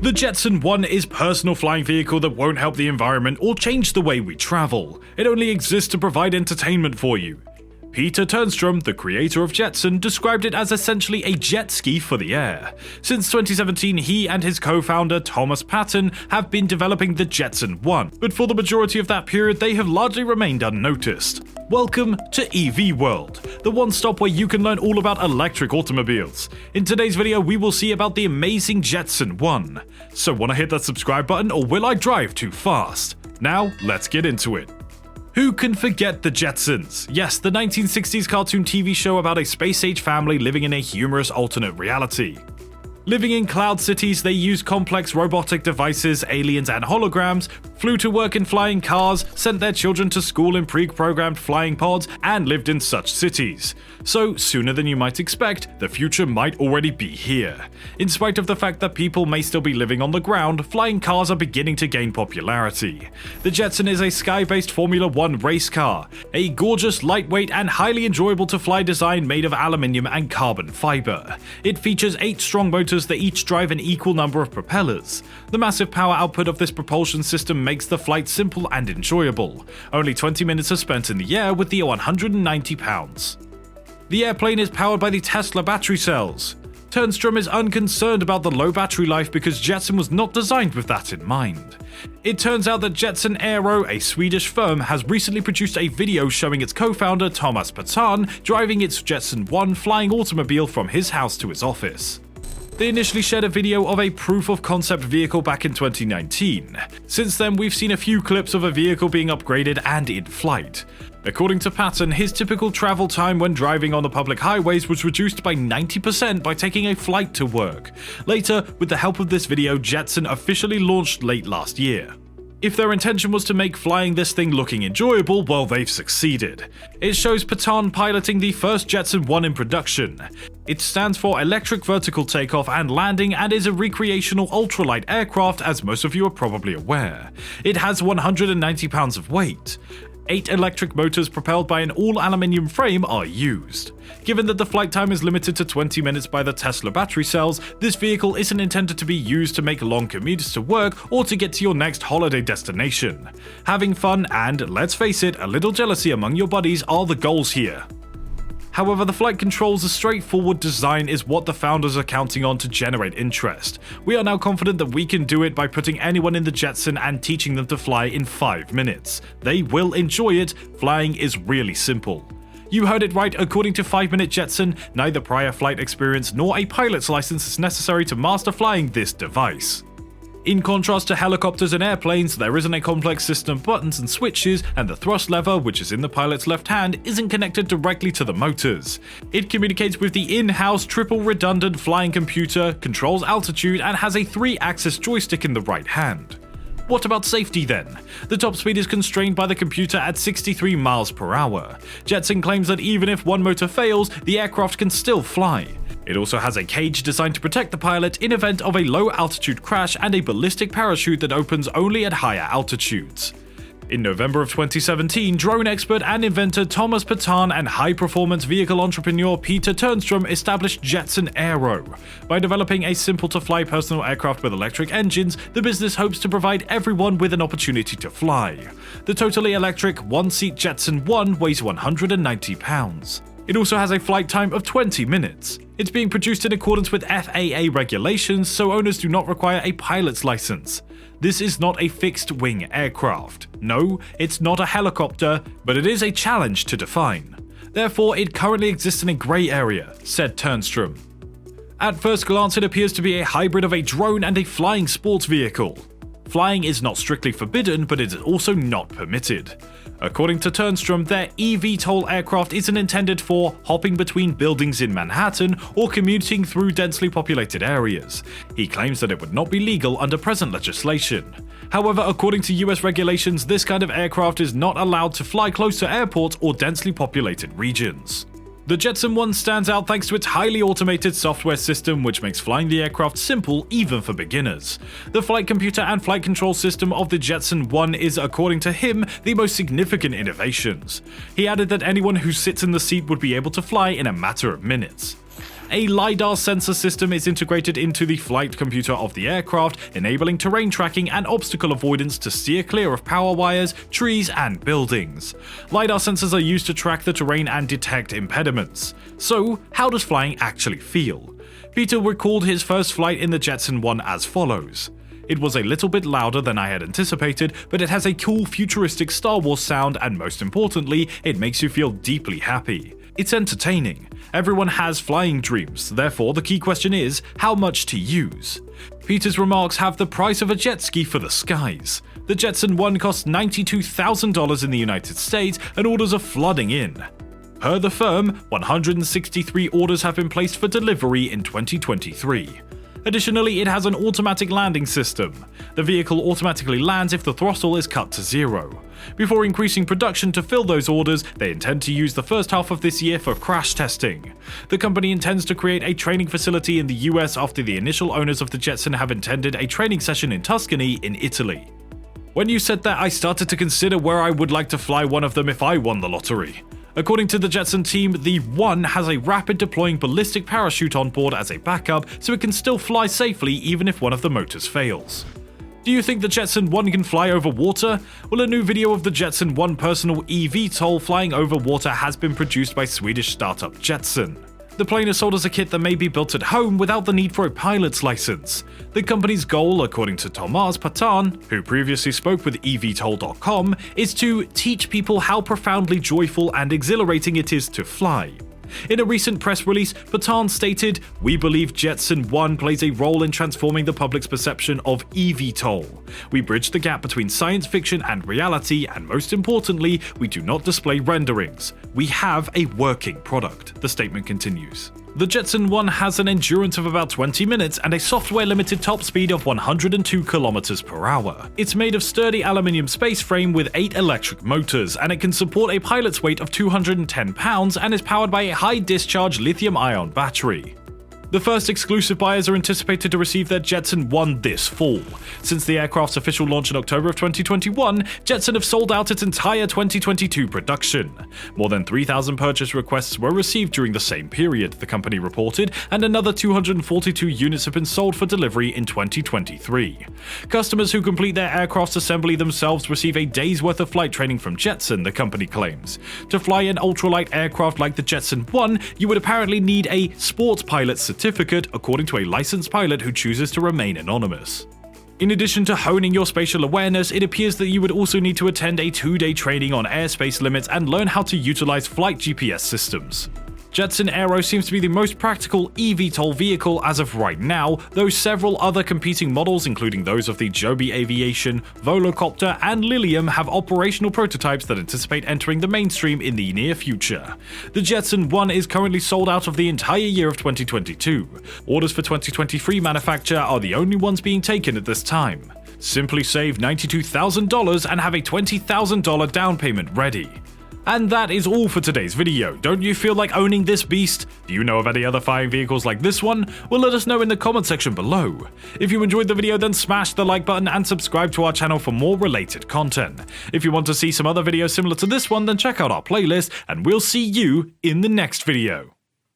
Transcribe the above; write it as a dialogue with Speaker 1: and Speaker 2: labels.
Speaker 1: The Jetson 1 is a personal flying vehicle that won't help the environment or change the way we travel. It only exists to provide entertainment for you. Peter Turnstrom, the creator of Jetson, described it as essentially a jet ski for the air. Since 2017, he and his co-founder Thomas Patton have been developing the Jetson 1, but for the majority of that period they have largely remained unnoticed. Welcome to EV World, the one stop where you can learn all about electric automobiles. In today's video we will see about the amazing Jetson 1. So wanna hit that subscribe button or will I drive too fast? Now let's get into it. Who can forget the Jetsons? Yes, the 1960s cartoon TV show about a space-age family living in a humorous alternate reality. Living in cloud cities, they used complex robotic devices, aliens and holograms, flew to work in flying cars, sent their children to school in pre-programmed flying pods, and lived in such cities. So, sooner than you might expect, the future might already be here. In spite of the fact that people may still be living on the ground, flying cars are beginning to gain popularity. The Jetson is a sky-based Formula 1 race car, a gorgeous, lightweight, and highly enjoyable to fly design made of aluminium and carbon fiber. It features 8 strong motors that each drive an equal number of propellers. The massive power output of this propulsion system makes the flight simple and enjoyable. Only 20 minutes are spent in the air with the 190 pounds. The airplane is powered by the Tesla battery cells. Turnstrom is unconcerned about the low battery life because Jetson was not designed with that in mind. It turns out that Jetson Aero, a Swedish firm, has recently produced a video showing its co-founder Thomas Patton driving its Jetson 1 flying automobile from his house to his office. They initially shared a video of a proof-of-concept vehicle back in 2019. Since then, we've seen a few clips of a vehicle being upgraded and in flight. According to Patton, his typical travel time when driving on the public highways was reduced by 90% by taking a flight to work. Later, with the help of this video, Jetson officially launched late last year. If their intention was to make flying this thing looking enjoyable, well, they've succeeded. It shows Patton piloting the first Jetson 1 in production. It stands for Electric Vertical Takeoff and Landing and is a recreational ultralight aircraft, as most of you are probably aware. It has 190 pounds of weight. 8 electric motors propelled by an all-aluminium frame are used. Given that the flight time is limited to 20 minutes by the Tesla battery cells, this vehicle isn't intended to be used to make long commutes to work or to get to your next holiday destination. Having fun and, let's face it, a little jealousy among your buddies are the goals here. However, the flight controls' straightforward design is what the founders are counting on to generate interest. We are now confident that we can do it by putting anyone in the Jetson and teaching them to fly in 5 minutes. They will enjoy it. Flying is really simple. You heard it right, according to 5-Minute Jetson, neither prior flight experience nor a pilot's license is necessary to master flying this device. In contrast to helicopters and airplanes, there isn't a complex system of buttons and switches, and the thrust lever, which is in the pilot's left hand, isn't connected directly to the motors. It communicates with the in-house triple redundant flying computer, controls altitude, and has a 3-axis joystick in the right hand. What about safety then? The top speed is constrained by the computer at 63 miles per hour. Jetson claims that even if one motor fails, the aircraft can still fly. It also has a cage designed to protect the pilot in event of a low-altitude crash and a ballistic parachute that opens only at higher altitudes. In November of 2017, drone expert and inventor Thomas Patton and high-performance vehicle entrepreneur Peter Turnstrom established Jetson Aero. By developing a simple-to-fly personal aircraft with electric engines, the business hopes to provide everyone with an opportunity to fly. The totally electric, one-seat Jetson 1 weighs 190 pounds. It also has a flight time of 20 minutes. It's being produced in accordance with FAA regulations, so owners do not require a pilot's license. This is not a fixed-wing aircraft. No, it's not a helicopter, but it is a challenge to define. Therefore, it currently exists in a grey area, said Turnstrom. At first glance, it appears to be a hybrid of a drone and a flying sports vehicle. Flying is not strictly forbidden, but it is also not permitted. According to Turnstrom, their eVTOL aircraft isn't intended for hopping between buildings in Manhattan or commuting through densely populated areas. He claims that it would not be legal under present legislation. However, according to US regulations, this kind of aircraft is not allowed to fly close to airports or densely populated regions. The Jetson 1 stands out thanks to its highly automated software system, which makes flying the aircraft simple even for beginners. The flight computer and flight control system of the Jetson 1 is, according to him, the most significant innovations. He added that anyone who sits in the seat would be able to fly in a matter of minutes. A LiDAR sensor system is integrated into the flight computer of the aircraft, enabling terrain tracking and obstacle avoidance to steer clear of power wires, trees, and buildings. LiDAR sensors are used to track the terrain and detect impediments. So, how does flying actually feel? Peter recalled his first flight in the Jetson 1 as follows. It was a little bit louder than I had anticipated, but it has a cool futuristic Star Wars sound, and most importantly, it makes you feel deeply happy. It's entertaining. Everyone has flying dreams, therefore the key question is, how much to use? Peter's remarks have the price of a jet ski for the skies. The Jetson 1 costs $92,000 in the United States, and orders are flooding in. Per the firm, 163 orders have been placed for delivery in 2023. Additionally, it has an automatic landing system. The vehicle automatically lands if the throttle is cut to 0. Before increasing production to fill those orders, they intend to use the first half of this year for crash testing. The company intends to create a training facility in the US after the initial owners of the Jetson have intended a training session in Tuscany in Italy. When you said that, I started to consider where I would like to fly one of them if I won the lottery. According to the Jetson team, the 1 has a rapid deploying ballistic parachute on board as a backup, so it can still fly safely even if one of the motors fails. Do you think the Jetson 1 can fly over water? Well, a new video of the Jetson 1 personal eVTOL flying over water has been produced by Swedish startup Jetson. The plane is sold as a kit that may be built at home without the need for a pilot's license. The company's goal, according to Tomas Patan, who previously spoke with eVTOL.com, is to teach people how profoundly joyful and exhilarating it is to fly. In a recent press release, Patan stated, "We believe Jetson 1 plays a role in transforming the public's perception of eVTOL. We bridge the gap between science fiction and reality, and most importantly, we do not display renderings. We have a working product," the statement continues. The Jetson 1 has an endurance of about 20 minutes and a software-limited top speed of 102 km per hour. It's made of sturdy aluminium space frame with 8 electric motors, and it can support a pilot's weight of 210 pounds and is powered by a high-discharge lithium-ion battery. The first exclusive buyers are anticipated to receive their Jetson 1 this fall. Since the aircraft's official launch in October of 2021, Jetson have sold out its entire 2022 production. More than 3,000 purchase requests were received during the same period, the company reported, and another 242 units have been sold for delivery in 2023. Customers who complete their aircraft's assembly themselves receive a day's worth of flight training from Jetson, the company claims. To fly an ultralight aircraft like the Jetson 1, you would apparently need a sports pilot certificate, according to a licensed pilot who chooses to remain anonymous. In addition to honing your spatial awareness, it appears that you would also need to attend a 2-day training on airspace limits and learn how to utilize flight GPS systems. Jetson Aero seems to be the most practical eVTOL vehicle as of right now, though several other competing models, including those of the Joby Aviation, Volocopter, and Lilium, have operational prototypes that anticipate entering the mainstream in the near future. The Jetson 1 is currently sold out of the entire year of 2022. Orders for 2023 manufacture are the only ones being taken at this time. Simply save $92,000 and have a $20,000 down payment ready. And that is all for today's video. Don't you feel like owning this beast? Do you know of any other flying vehicles like this one? Well, let us know in the comment section below. If you enjoyed the video, then smash the like button and subscribe to our channel for more related content. If you want to see some other videos similar to this one, then check out our playlist, and we'll see you in the next video.